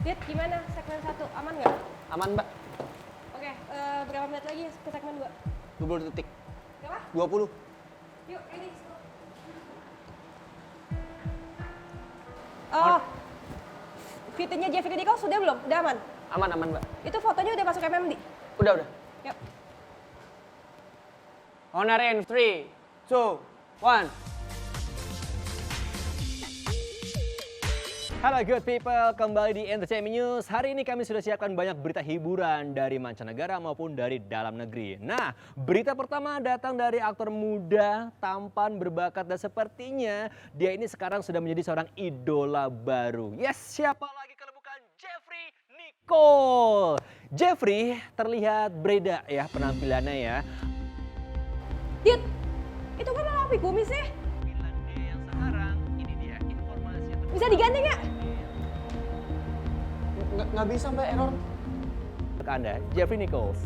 Dit, gimana segmen 1? Aman nggak? Aman, Mbak. Oke, berapa menit lagi ke segmen 2? 20 detik. Berapa? 20. Yuk, ready. Oh, fitnya Jeffrey Nicole sudah belum? Udah aman? Aman, Mbak. Itu fotonya udah masuk MMD? Udah. Yuk. Honor in 3, 2, 1. Halo good people, kembali di Entertainment News. Hari ini kami sudah siapkan banyak berita hiburan dari mancanegara maupun dari dalam negeri. Nah, berita pertama datang dari aktor muda, tampan, berbakat, dan sepertinya dia ini sekarang sudah menjadi seorang idola baru. Yes, siapa lagi kalau bukan Jeffrey Nicole. Jeffrey terlihat beda ya penampilannya ya. Dit, itu kan rapi kumis ya? Tampilan dia yang sekarang, ini dia informasi. Bisa diganti nggak? Nggak bisa Mbak, error. Untuk Anda, Jeffrey Nichols.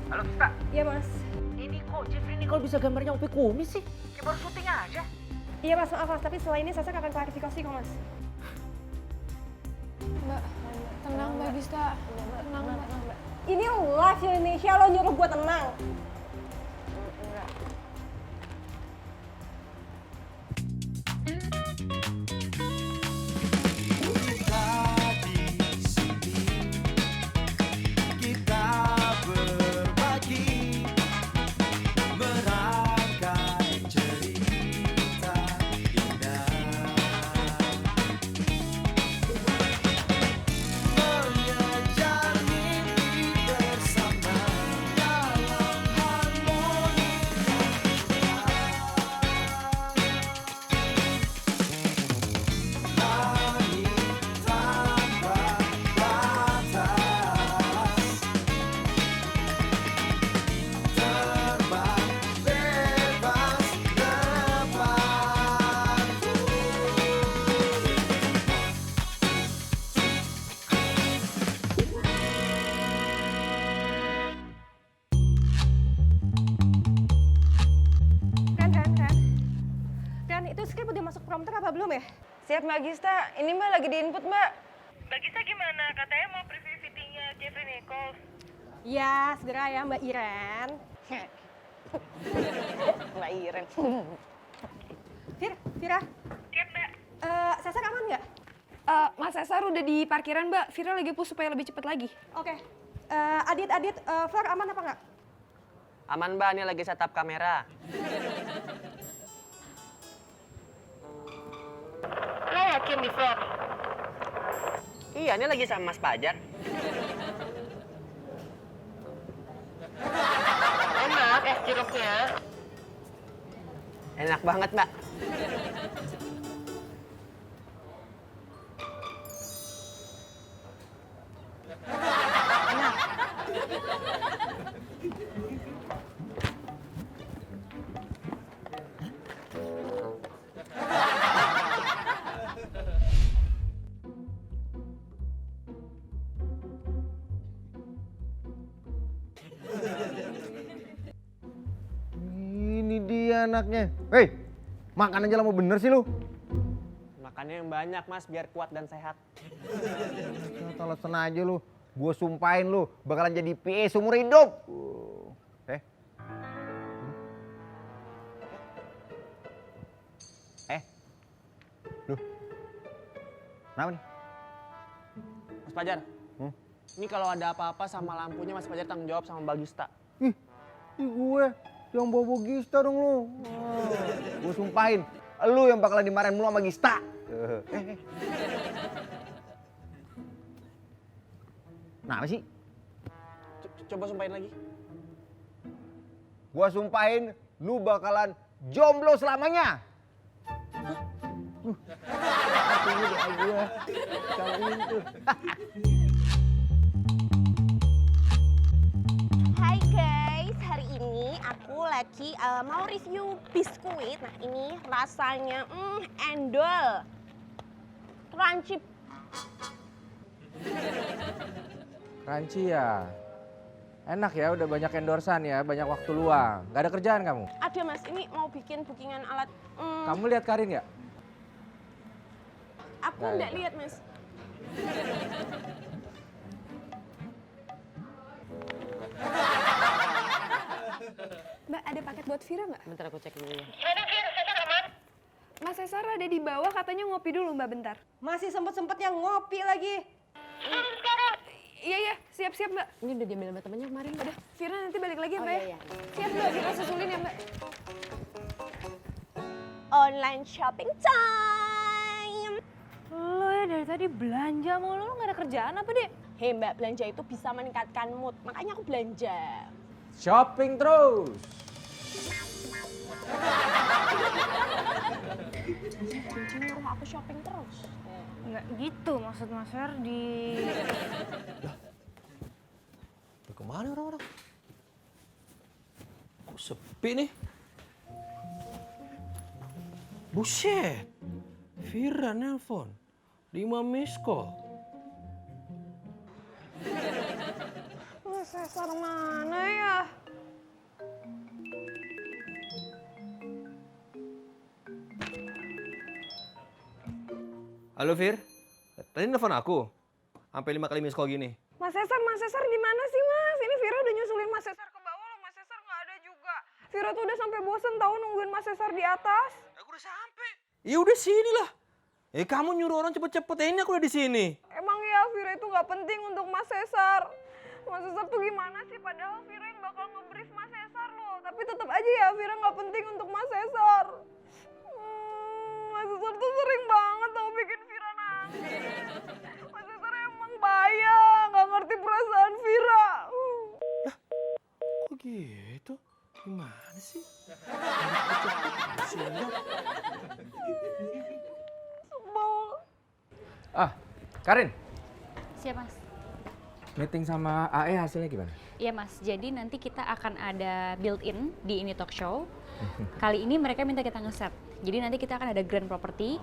Halo Kista, Iya mas. ini kok Jeffrey Nicole bisa gambarnya sampai kumis sih? Kayak baru syuting aja. Iya mas, maaf mas, tapi setelah ini Sasa akan klarifikasi kok mas. Mbak, tenang Mbak Gista. Tenang Mbak. Ini live di Indonesia, lo nyuruh gue tenang. Ren, itu skrip udah masuk prompter apa belum ya? Siap Mbak Gista, ini Mbak lagi di input Mbak. Mbak Gisa gimana? Katanya mau preview fittingnya Jeffrey Nicole. Ya, segera ya Mbak Iren. Mbak Iren. Vira, Siap, Mbak. Sasa aman nggak? Mas Cesar udah di parkiran Mbak, Vira lagi push supaya lebih cepat lagi. Oke. Adit, Flor aman apa nggak? Aman Mbak, ini lagi setup kamera. Lo yakin di Flor? Iya, ini lagi sama Mas Pajar. Enak es jeruknya. Enak banget Mbak. Ini dia anaknya. Hei, makan aja lama bener sih lu. Makannya yang banyak Mas, biar kuat dan sehat. Alasan aja lu. Gue sumpahin lu bakalan jadi PA seumur hidup. Lu. Kenapa nih? Mas Pajar, ini kalau ada apa-apa sama lampunya Mas Pajar tanggung jawab sama Mbak Gista. Ih, gue yang bawa Gista dong lu. Gue sumpahin, lu yang bakalan dimarahin mulu sama Gista. Nah, apa sih? Coba sumpahin lagi. Gua sumpahin lu bakalan jomblo selamanya. Hai guys, hari ini aku lagi mau review biskuit. Nah ini rasanya endol, crunchy. Crunchy ya. Enak ya, udah banyak endorsan ya, banyak waktu luang. Gak ada kerjaan kamu? Ada mas, ini mau bikin bookingan alat. Kamu lihat Karin nggak? Aku Nggak, nggak nggak. lihat, Mas. Mbak, ada paket buat Vira nggak? Bentar aku cek dulu ya. Gimana Fir, Cesar aman? Mas Cesar ada di bawah, katanya ngopi dulu Mbak bentar. Masih sempet-sempetnya ngopi lagi. Iya, iya, siap-siap Mbak. Ini udah diambil sama temennya kemarin. Udah, Vira nanti balik lagi ya Oh, Mbak iya, ya? iya. Siap Mbak, Vira susulin ya Mbak. Online shopping time. Lo ya dari tadi belanja mulu, lo gak ada kerjaan apa deh? Hei Mbak, belanja itu bisa meningkatkan mood. Makanya aku belanja. Shopping terus. Kunci nyuruh aku shopping terus. Nggak gitu maksud Mas Ferdi. Kemana orang-orang? Kok sepi nih? Buset, Vira nelpon, 5 miss call. Mas Cesar mana ya? Halo Vir, tadi nelfon aku, sampai 5 kali miss call gini. Mas Cesar di mana sih Mas? Ini Vira udah nyusulin Mas Cesar ke bawah loh, Mas Cesar nggak ada juga. Vira tuh udah sampai bosen tahu nungguin Mas Cesar di atas. Aku udah sampai. Ya udah sini lah. Kamu nyuruh orang cepet-cepet, ini aku udah di sini. Emang ya Vira itu nggak penting untuk Mas Cesar. Mas Cesar tuh gimana sih? Padahal Vira yang bakal nge-brief Mas Cesar loh. Tapi tetap aja ya Vira nggak penting untuk Mas Cesar. Mas Cesar tuh sering banget tau bikin Vira nangis. Mas Cesar emang bayang, nggak ngerti perasaan Vira. Kok gitu? Gimana sih? Ah, Karin, Siap Mas. meeting sama AE hasilnya gimana? Iya Mas, jadi nanti kita akan ada built-in di ini talk show. Kali ini mereka minta kita ngeset. Jadi nanti kita akan ada grand property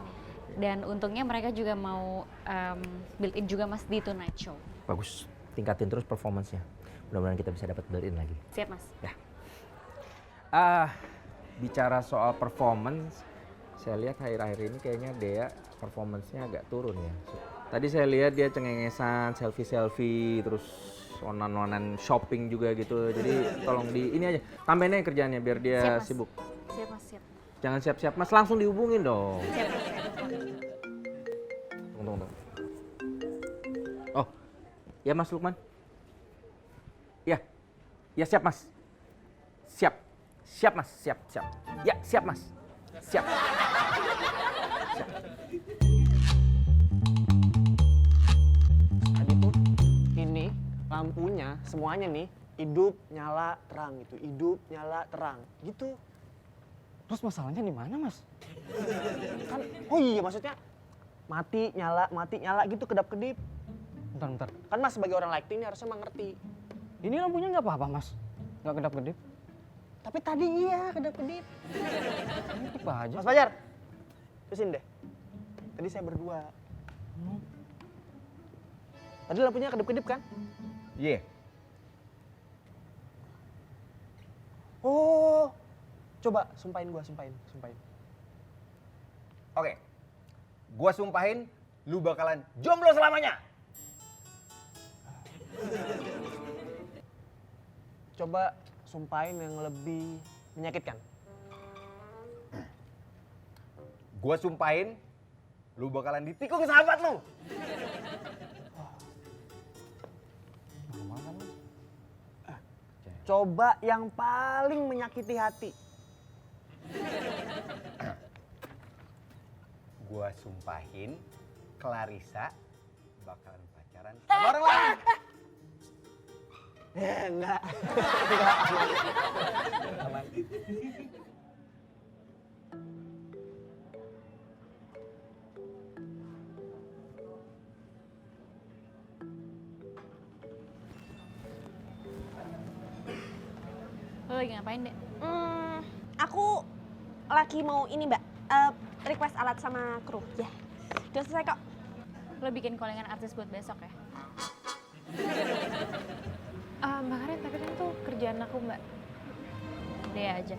dan untungnya mereka juga mau built-in juga Mas di Tonight Show. Bagus, tingkatin terus performance-nya. Mudah-mudahan kita bisa dapat built-in lagi. Siap Mas. Ya. Bicara soal performance, saya lihat akhir-akhir ini kayaknya Dea performance-nya agak turun ya. Tadi saya lihat dia cengengesan, selfie-selfie, terus onan-onan shopping juga gitu. Jadi tolong di ini aja, tambahin aja kerjaannya biar dia Siap, Mas. sibuk. Siap Mas, siap. Jangan siap-siap Mas, langsung dihubungin dong. Siap Mas, siap. Tunggu. Oh, ya Mas Lukman. Ya, ya siap Mas. Siap Mas, siap. Ya siap Mas, siap. Tadi tuh ini lampunya semuanya nih hidup nyala terang gitu, hidup nyala terang gitu. Terus masalahnya di mana Mas? Kan, oh iya maksudnya mati nyala gitu kedap-kedip. Bentar. Kan Mas sebagai orang lighting ini harusnya mengerti. Ini lampunya nggak apa-apa Mas, nggak kedap-kedip. Tapi tadi iya kedap-kedip. Ini aja. Mas Fajar, terusin deh. Tadi saya berdua. Tadi lampunya kedip-kedip kan? Iya. Oh, coba sumpahin gua, sumpahin. Oke, gua sumpahin lu bakalan jomblo selamanya. Coba sumpahin yang lebih menyakitkan. Gua sumpahin lu bakalan ditikung sahabat lu. Coba yang paling menyakiti hati. Gua sumpahin Clarissa bakalan pacaran sama orang lain. Enggak. Aman. Lo lagi ngapain, Dek? Aku lagi mau ini Mbak, request alat sama kru. Ya, udah selesai kok. Lo bikin callingan artis buat besok ya? Mbak Karin, tapi kan itu kerjaan aku Mbak. Dia aja.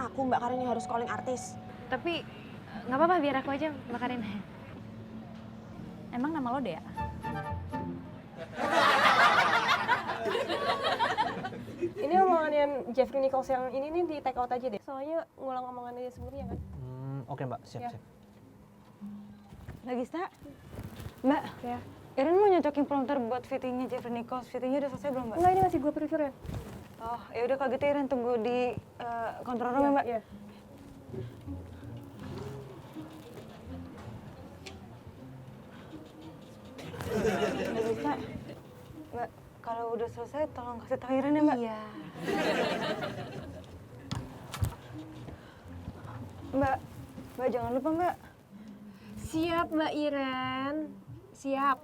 Aku Mbak Karin yang harus calling artis. Tapi nggak apa-apa, biar aku aja Mbak Karin. Emang nama lo Dea? Ini omongan yang Jeffrey Nichols yang ini nih di take out aja deh. Soalnya ngulang omongannya sebelumnya kan. Oke Mbak, siap. Lagista, Mbak, ya. Iren mau nyocokin prompter buat fittingnya Jeffrey Nichols. Fittingnya udah selesai belum, Mbak? Enggak, ini masih gue prefer ya. Oh, ya udah kalau gitu Iren tunggu di kontrol room ya, Mbak. Iya. Mbak bisa, Mbak, kalau udah selesai tolong kasih tahu Iren ya, Mbak. Iya. Mbak jangan lupa, Mbak. Siap Mbak Iren. Siap.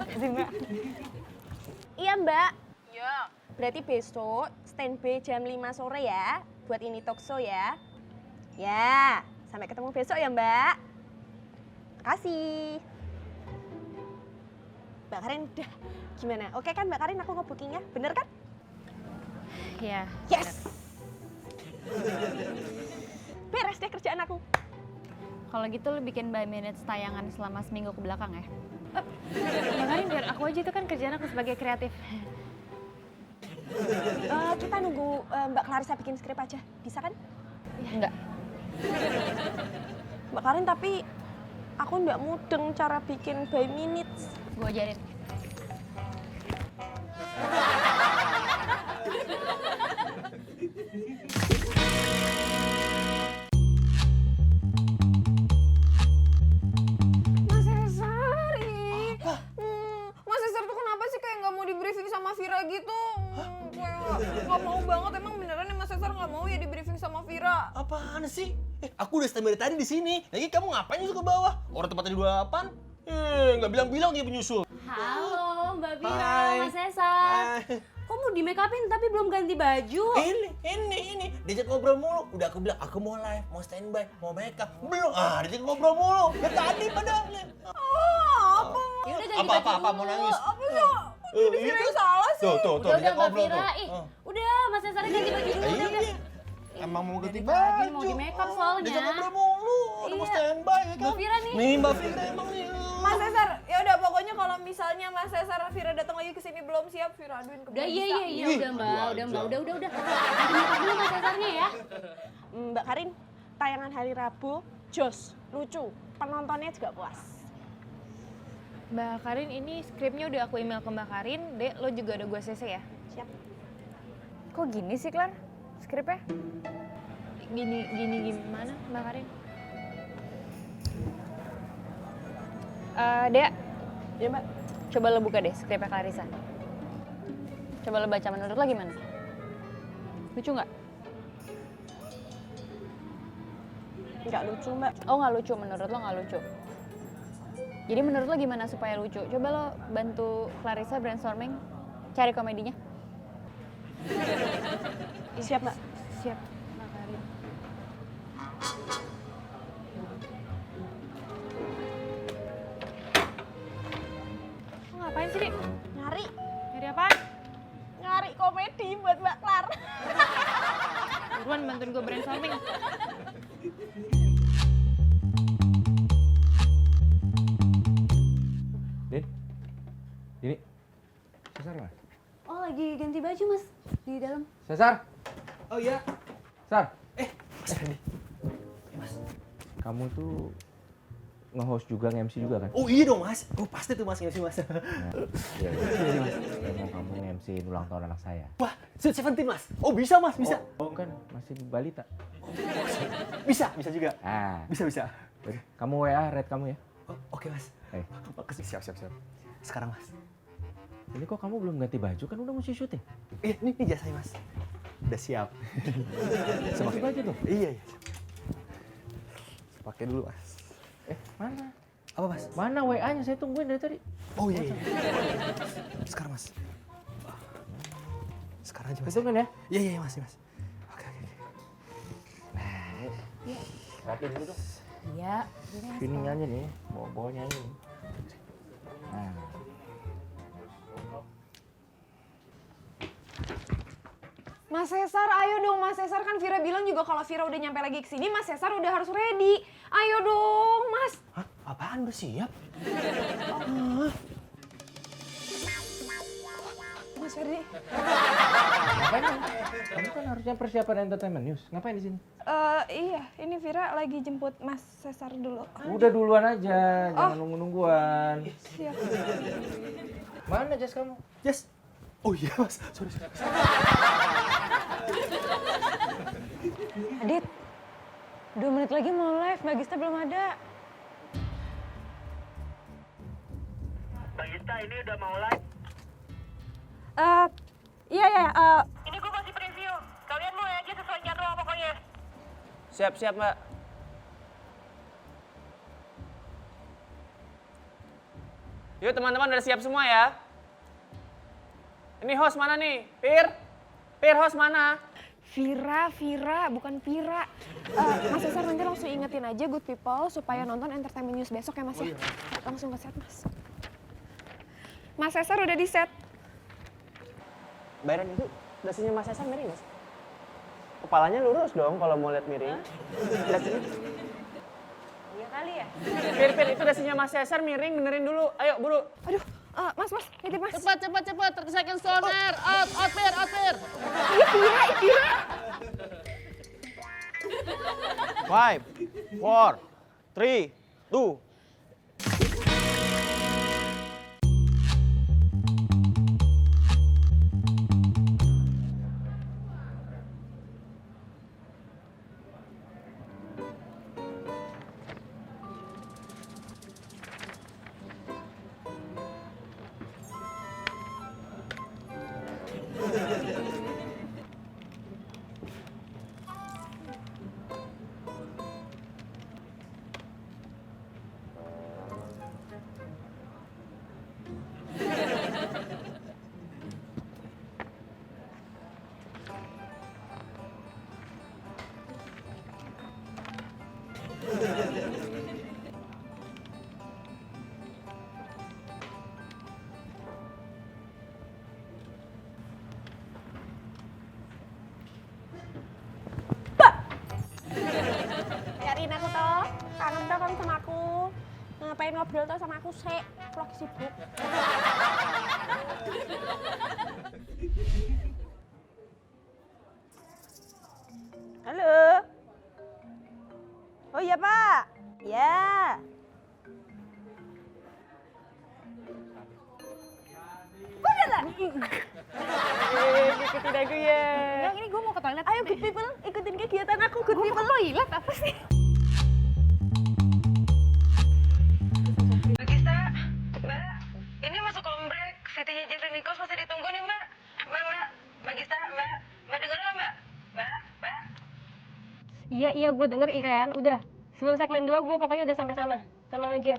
Kasih, Mbak. Iya Mbak. Iya. Berarti besok standby jam 5 sore ya, buat ini talk show ya. Ya, sampai ketemu besok ya Mbak. Kasih. Mbak Karin udah gimana? Oke kan Mbak Karin, aku nge-bookingnya, bener kan? Iya. Yes! Beres deh kerjaan aku. Kalau gitu lo bikin by minutes tayangan selama seminggu ke belakang ya. Mbak Karin, biar aku aja, itu kan kerjaan aku sebagai kreatif. Kita nunggu Mbak Clarissa bikin skrip aja, bisa kan? Enggak. Mbak Karin, tapi aku nggak mudeng cara bikin by minutes. Gue ajarin. Mas Cesar, Mas Cesar tuh kenapa sih kayak nggak mau di briefing sama Vira gitu? Kayak nggak mau banget, emang beneran nih Mas Cesar nggak mau ya di briefing sama Vira? Apaan sih? Aku udah standby dari tadi di sini. Lagi kamu ngapain nyusul ke bawah? Orang tempatnya di 28. Nggak bilang-bilang dia penyusul. Halo Mbak Vira, Hai. Mas Cesar. Hai. Kok mau di make upin tapi belum ganti baju? Ini. Diajak ngobrol mulu. Udah aku bilang, aku mau live, mau standby, mau makeup. Belum. Diajak ngobrol mulu. Dari tadi padahal. Apa? Ya udah ganti baju Apa, mau nangis? Apa sih? Jadi Vira yang salah sih. Tuh, Udah diajak Mbak ngobrol Vira, tuh. udah Mas Cesar ganti baju dulu udah. Iya. Emang mau ganti Dari tadi baju. mau di make up soalnya. Diajak ngobrol mulu. Udah mau Iya. standby ya kan? Mbak Vira nih. Nih Mbak Vira emang nih. Mas Cesar, ya udah pokoknya kalau misalnya Mas Cesar Vira datang lagi ke sini belum siap, Vira aduin ke Udah Mbak iya Bisa. udah Mbak, udah Mbak, udah. Ganti make up dulu Mas Cesarnya ya. Mbak Karin, tayangan hari Rabu, jos, lucu, penontonnya juga puas. Mbak Karin, ini skripnya udah aku email ke Mbak Karin, Dek, lo juga udah gue CC ya? Siap. Kok gini sih, Klar? Skripnya? Gini gimana, Mbak Karin? Dek, Ya Mbak. coba lo buka deh skripnya Clarissa. Coba lo baca, menurut lo gimana? Lucu nggak? Nggak lucu Mbak. Oh nggak lucu, menurut lo nggak lucu? Jadi menurut lo gimana supaya lucu? Coba lo bantu Clarissa brainstorming, cari komedinya. Siap Mbak. Siap, Mbak Karin. Lo ngapain sih, Dik? Nyari, Nyari apaan? nyari komedi buat Mbak Klar. Buruan bantuin gue brainstorming. Ini Cesar mana? Oh lagi ganti baju Mas di dalam. Cesar, Oh iya. Cesar. Mas. Kamu tuh nge-host juga, nge-MC juga kan? Oh iya dong Mas. Oh pasti tuh Mas nge-MC Mas. Iya, Saya mau kamu nge-MC ulang tahun anak saya. Wah, Sweet Seventeen Mas. Oh bisa Mas, bisa. Oh, kan masih balita. Bisa juga. Bisa. Yaudah, kamu WA red kamu ya. Oh, oke Mas. Makasih. Siap. Sekarang Mas. Ini kok kamu belum ganti baju, kan udah mesti syuting. Ini jasanya Mas. Udah siap. Ganti baju tuh. Iya. Pakai dulu Mas. Mana? Apa Mas? Mana WA-nya? Saya tungguin dari tadi. Oh iya. Sekarang Mas. Sekarang aja Mas. Hitungan ya? Iya Mas. Oke. Rapiin dulu dong. Iya. Pinningnya aja nih, bawahnya aja nih. Nah. Mas Cesar, ayo dong Mas Cesar, kan Vira bilang juga kalau Vira udah nyampe lagi ke sini, Mas Cesar udah harus ready. Ayo dong, Mas. Hah? Apaan udah siap? Mas Ferdi. Ngapain kan? Kamu kan harusnya persiapan entertainment news. Ngapain di sini? Iya, ini Vira lagi jemput Mas Cesar dulu. Udah duluan aja, jangan nunggu-nungguan. Siap. Mana jas kamu? Yes. Oh iya mas, sorry. Adit, 2 menit lagi mau live, Mbak Gista belum ada. Bang Gista, ini udah mau live. Iya, Ini gue masih preview. Kalian mulai aja sesuai jadwal pokoknya. Siap mbak. Yuk teman-teman udah siap semua ya. Ini host mana nih? Pir host mana? Vira, bukan Pira. Mas Cesar nanti langsung ingetin aja Good People supaya nonton Entertainment News besok ya Mas ya. Langsung ke set Mas. Mas Cesar udah di set. Bayaran itu dasinya Mas Cesar miring mas? Kepalanya lurus dong kalau mau lihat miring. Dasinya. Iya kali ya. Pir itu dasinya Mas Cesar miring, benerin dulu. Ayo buru. Aduh, Mas, nitip Mas. Cepat, 30 seconds on air. Out, Pir. Iya, Vira. 5, 4, 3, 2. Yarin aku toh, kangen toh kamu sama aku. Ngapain ngobrol toh sama aku sih, vlog sibuk. Halo. Oh iya Pak. Ya. Udah lah. Ikutin aku ya. Enggak, ini gue mau ke toilet. Ayo Good People, ikutin kegiatan aku Good People. Toilet apa sih? Mbak Gista, Mbak, ini masuk kolom break. VT-nya Jeffrey Nichols masih ditunggu nih, Mbak. Mbak Gista, Mbak denger nggak, Mbak? Mbak. Iya gue denger Iren. Udah. Sebelum segmen 2 gue pokoknya udah sampai sana. Tenang aja.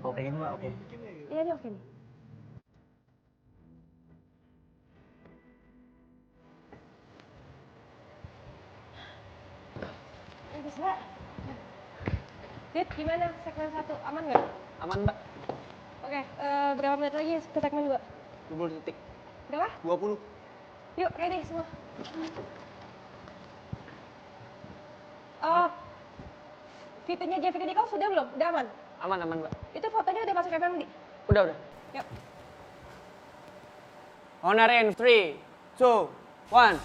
Oke ini mbak, oke. Iya nih oke nih. Bisa. Dit, gimana segmen 1? Aman nggak? Aman mbak. Oke, berapa menit lagi ke segmen 2? 20 detik. Berapa? 20. Yuk, ready semua. VT-nya Jeffrey Nichols sudah belum? Udah aman? Aman mbak. Itu fotonya udah masuk FMD? Udah. Yuk. On our end, 3, 2, 1.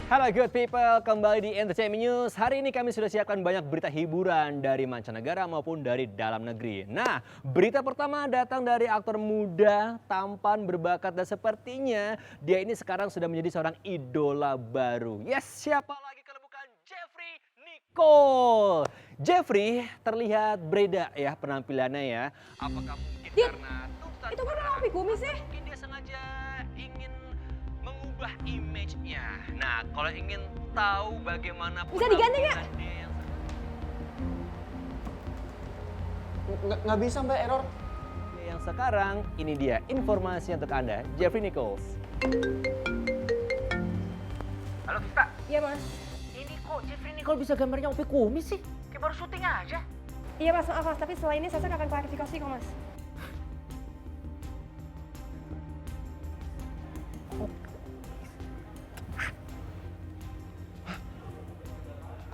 Halo good people, kembali di Entertainment News. Hari ini kami sudah siapkan banyak berita hiburan dari mancanegara maupun dari dalam negeri. Nah, berita pertama datang dari aktor muda, tampan, berbakat, dan sepertinya dia ini sekarang sudah menjadi seorang idola baru. Yes, siapa lagi kalau bukan Jeffrey Nichols. Jeffrey terlihat beda ya penampilannya ya. Apakah mungkin karena tuntutan Itu kan Robi kumis sih. mungkin dia sengaja ingin mengubah image-nya. Nah, kalau ingin tahu bagaimana Bisa diganti nggak? penampilan dia Nggak bisa mbak, error. yang sekarang, ini dia informasi untuk Anda, Jeffrey Nichols. Halo Gista, Iya mas. ini kok Jeffrey Nicole bisa gambarnya Opi kumis sih? Kayak baru syuting aja. Iya mas, maaf mas. Tapi setelah ini saya akan klarifikasi kok mas.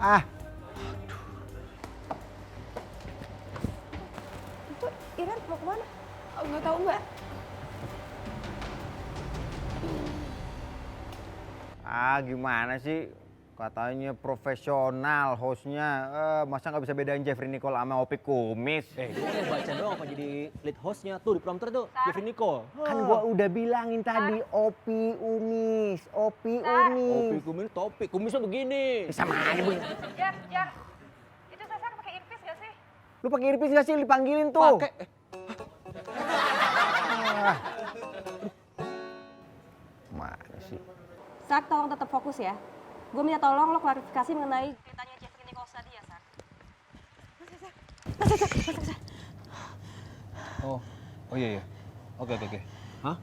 Ah, Itu Iren mau kemana? Nggak tahu Mbak. gimana sih? Katanya profesional hostnya, masa nggak bisa bedain Jeffrey Nicole sama Opi Kumis? Gue mau baca doang apa jadi lead hostnya tuh di prompter tuh, Jeffrey Nicole. Kan gua udah bilangin tadi Opi Umis, Opi Umis. Opi kumis topik, kumisnya begini. Sama aja bang. Jar. Itu Cesar pakai earpiece gak sih? Lu pakai earpiece gak sih? Dipanggilin tuh. Pakai. Mana sih? Sak, tolong tetap fokus ya. Gue minta tolong lo klarifikasi mengenai ceritanya Jeffrey Nichols tadi ya, Sak. Oh iya. Oke. Hah?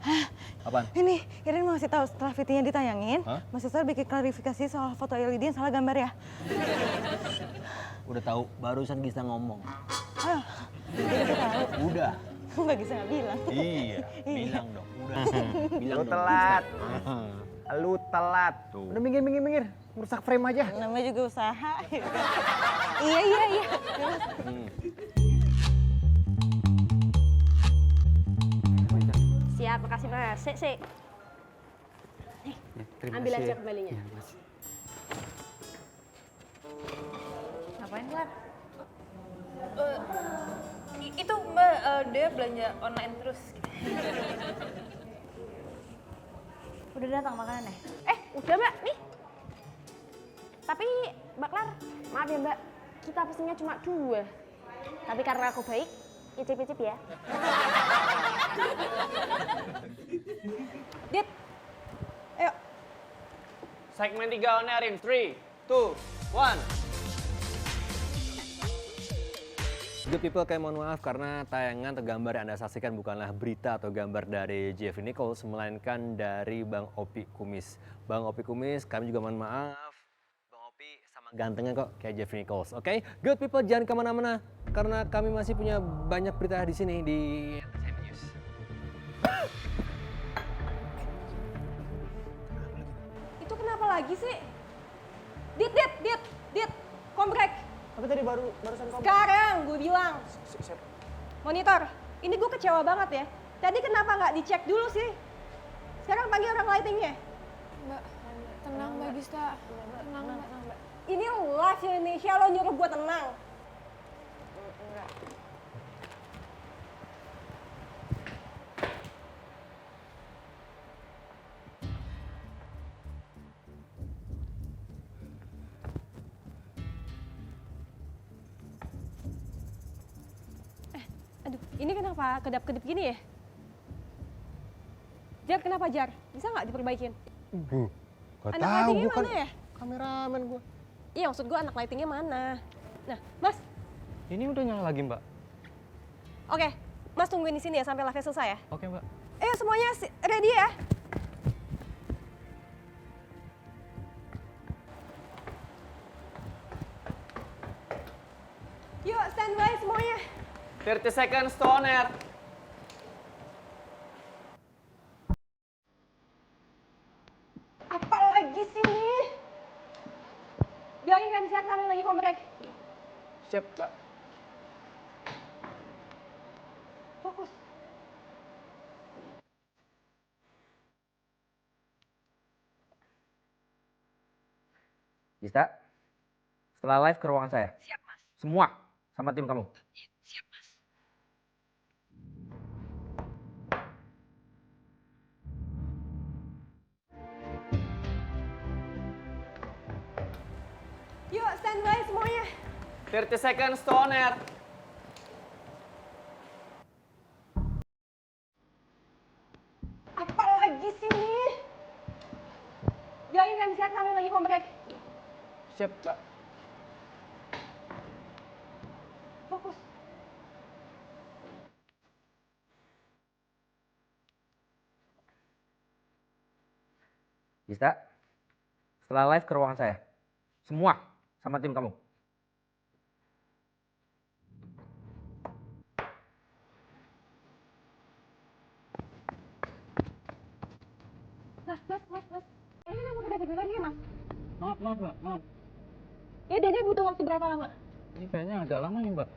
Apaan? Ini, Iren mau kasih tahu setelah VT-nya ditayangin, Hah? Mas Cesar bikin klarifikasi soal foto LED yang salah gambar ya. Udah tahu, barusan Gista ngomong. Jadi tahu. Udah. Nggak bisa nggak bilang. Iya, bilang dong. Udah. Bilang Lu dong, telat. Gista. Lu telat. Tuh. Udah minggir. Merusak frame aja. Namanya juga usaha. Iya. Siap, makasih Mas. Sik. Ambil aja kembalinya. Ngapain Clara? Itu Mbak, dia belanja online terus. Udah datang makanannya? Udah Mbak, nih. Tapi Mbak Klar, maaf ya Mbak, kita pesennya cuma 2. Tapi karena aku baik, icip-icip ya. Dit, ayo. Segmen 3 on air in 3, 2, 1. Good people, kayak mohon maaf karena tayangan atau gambar yang Anda saksikan bukanlah berita atau gambar dari Jeffrey Nichols, melainkan dari Bang Opi Kumis. Bang Opi Kumis, kami juga mohon maaf. Bang Opi sama gantengnya kok kayak Jeffrey Nichols. Oke, good people jangan kemana-mana karena kami masih punya banyak berita di sini di Entertainment News. Itu kenapa lagi sih? Dit, kombrek. Tapi tadi barusan kamu. Sekarang gue bilang. Monitor, ini gue kecewa banget ya. Tadi kenapa nggak dicek dulu sih? Sekarang panggil orang lightingnya. Mbak, tenang Mbak Gista. Tenang Mbak. Ini live Indonesia, lo nyuruh gue tenang. Aduh, ini kenapa kedap-kedip gini ya? Jar, kenapa Jar? Bisa nggak diperbaikin? Gak Anak tahu, lightingnya bukan mana ya? kameramen gua. Iya, maksud gue anak lightingnya mana? Nah, Mas, Ini udah nyala lagi, Mbak. oke. Mas tungguin di sini ya sampai live selesai ya. Oke, Mbak. Ayo semuanya ready ya? Yuk, standby semuanya. 30 seconds to on air. Apa lagi sih ini? Bilangin kan siap kami lagi komplek. Siap, Mbak. Fokus. Gista, setelah live ke ruangan saya. Siap, Mas. Semua sama tim kamu. Siap, Mas. Yuk, standby semuanya. 30 seconds to on air. Apa lagi sih ini? Bilangin kan siap kami lagi komplek. Siap, Mbak. Fokus. Gista, setelah live ke ruangan saya. Semua sama tim kamu. Mas. Ini kenapa udah tidur lagi, Mas? Maaf, Mbak. Maaf. Ya Dede butuh waktu berapa lama? Ini kayaknya agak lama nih, Mbak.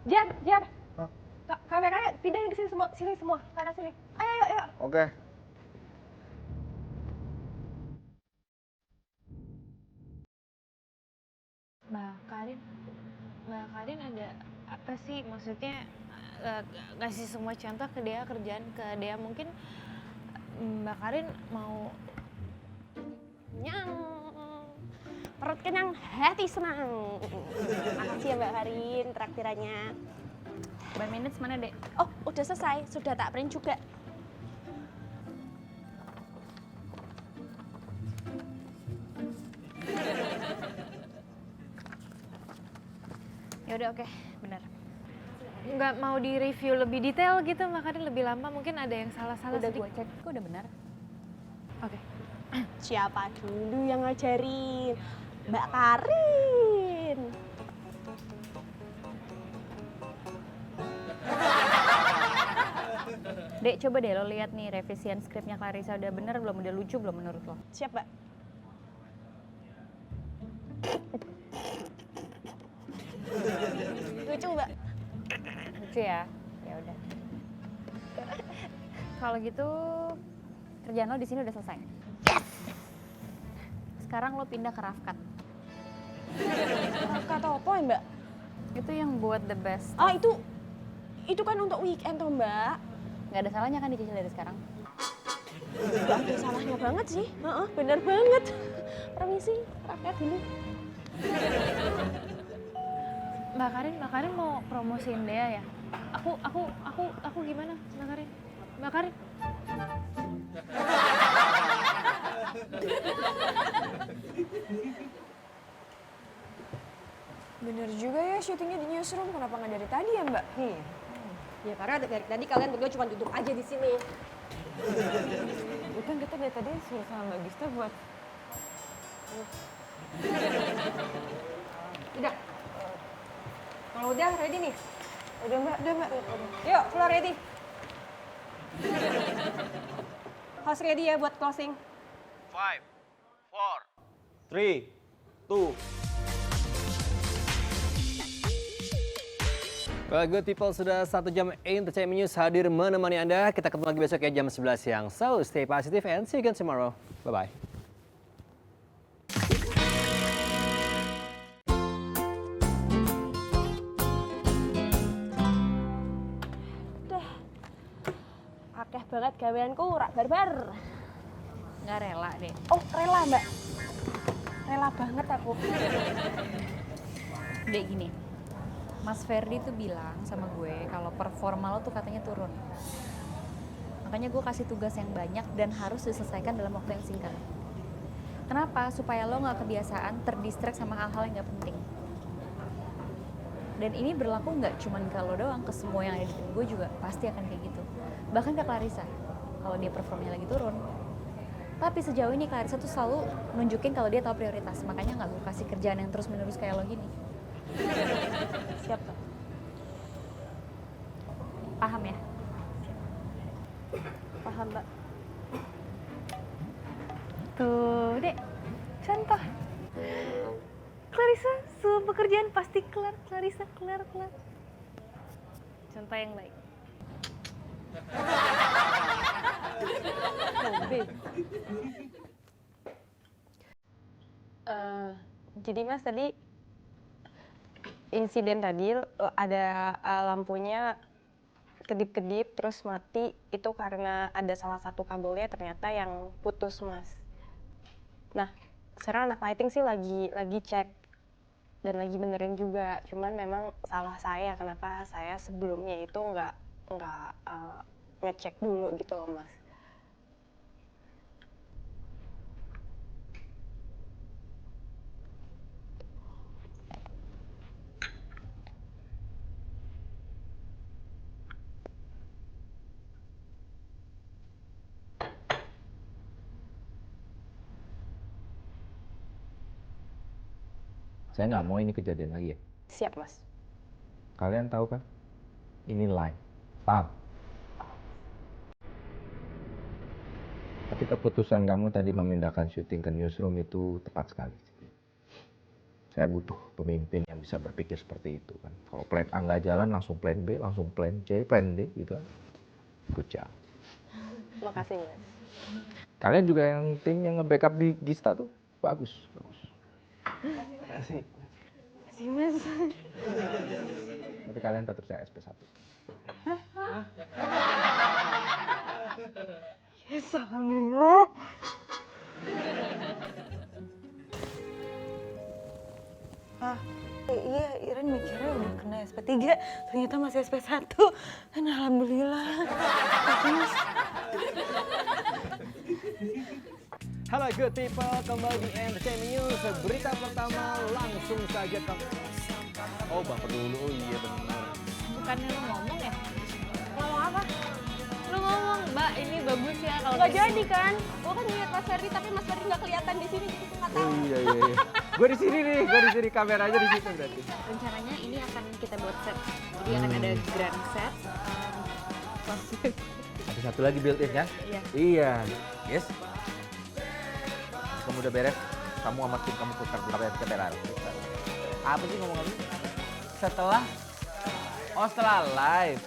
Jar, Jar. Kameranya pindahin ke sini semua, ke arah sini. Ayo, ayo, ayo. Oke. Mbak Karin ada apa sih maksudnya ngasih semua contoh ke dia kerjaan ke dia mungkin Mbak Karin mau Nyang. Perut kenyang, hati senang. Makasih ya Mbak Karin traktirannya. by minutes mana dek? Oh, udah selesai. Sudah tak print juga. Ya udah oke, benar. Nggak mau di-review lebih detail gitu, makanya lebih lama mungkin ada yang salah-salah Udah sedikit. gue cek, kok udah benar. Oke. Siapa dulu yang ngajarin? Mbak Karin. Dek, coba deh lo lihat nih revisian skripnya Clarissa udah bener belum, udah lucu belum menurut lo? Siap, Mbak. Lucu, Mbak. Lucu ya? Ya udah. Kalau gitu kerjaan lo di sini udah selesai. Sekarang lo pindah ke Rafkat. Kata apa ya, Mbak? Itu yang buat the best. Ah, itu kan untuk weekend toh, Mbak. Nggak ada salahnya kan dicicil dari sekarang? Gak ada salahnya banget sih. Heeh, bener banget. Permisi, rakyat dulu. Mbak Karin mau promosiin Dea ya? Aku gimana, Mbak Karin? Mbak Karin? Bener juga ya syutingnya di newsroom, kenapa nggak dari tadi ya Mbak? Ya karena dari tadi kalian berdua cuma duduk aja di sini. Bukan kita dari tadi suruh sama Mbak Gista buat... Udah. Kalau udah ready nih. Udah Mbak. Yuk, keluar ready. Host ready ya buat closing. 5, 4, 3, 2. Well, good people, sudah 1 jam Entertainment News hadir menemani Anda. Kita ketemu lagi besok ya jam 11 siang. So, stay positive and see you again tomorrow. Bye-bye. Akeh banget gaweanku, rak barbar. Nggak rela deh. Oh, rela, Mbak. Rela banget aku. Dek gini, Mas Ferdi tuh bilang sama gue kalau performa lo tuh katanya turun. Makanya gue kasih tugas yang banyak dan harus diselesaikan dalam waktu yang singkat. Kenapa? Supaya lo nggak kebiasaan terdistract sama hal-hal yang nggak penting. Dan ini berlaku nggak cuman ke lo doang, ke semua yang ada di tim gue juga pasti akan kayak gitu. Bahkan ke Clarissa, kalau dia performnya lagi turun. Tapi sejauh ini Clarissa tuh selalu nunjukin kalau dia tahu prioritas. Makanya nggak gue kasih kerjaan yang terus-menerus kayak lo gini. Siap, Mbak. Paham ya? Paham, Mbak. Tuh, Dek. Contoh. Clarissa, semua pekerjaan pasti kelar. Clarissa, kelar. Contoh yang baik. Jadi Mas tadi insiden tadi ada lampunya kedip-kedip terus mati itu karena ada salah satu kabelnya ternyata yang putus Mas. Nah sekarang anak lighting sih lagi cek dan lagi benerin juga. Cuman memang salah saya kenapa saya sebelumnya itu nggak ngecek dulu gitu loh Mas. Saya nggak mau ini kejadian lagi ya. Siap Mas. Kalian tahu kan? Ini live. Paham? Tapi keputusan kamu tadi memindahkan syuting ke newsroom itu tepat sekali. Saya butuh pemimpin yang bisa berpikir seperti itu kan. Kalau plan A nggak jalan, langsung plan B, langsung plan C, plan D gitu kan. Good job. Makasih Mas. Kalian juga yang tim yang nge-backup di Gista tuh bagus. Makasih. Makasih Mas. Tapi kalian tetap saya SP1. Yes, alhamdulillah. Iya, Iren mikirnya udah kena SP3, ternyata masih SP1. Dan alhamdulillah. Halo good people, kembali di Entertainment News. Berita pertama langsung saja ke... Oh bumper dulu, oh iya benar. Bukannya lu ngomong ya? Ngomong apa? Lu ngomong, Mbak, ini bagus ya kalau Nggak kayak jadi kan? Gue kan ngeliat Mas Ferdi, tapi Mas Ferdi nggak kelihatan di sini, jadi gue nggak tahu. Oh iya. Gue di sini nih, kameranya di situ berarti. Rencananya ini akan kita buat set. Jadi akan ada grand set. Ada satu lagi built-in kan? Iya. Iya. Yes. Kamu udah beres? Kamu sama tim kamu ke kamera. Apa sih ngomongannya? Setelah live.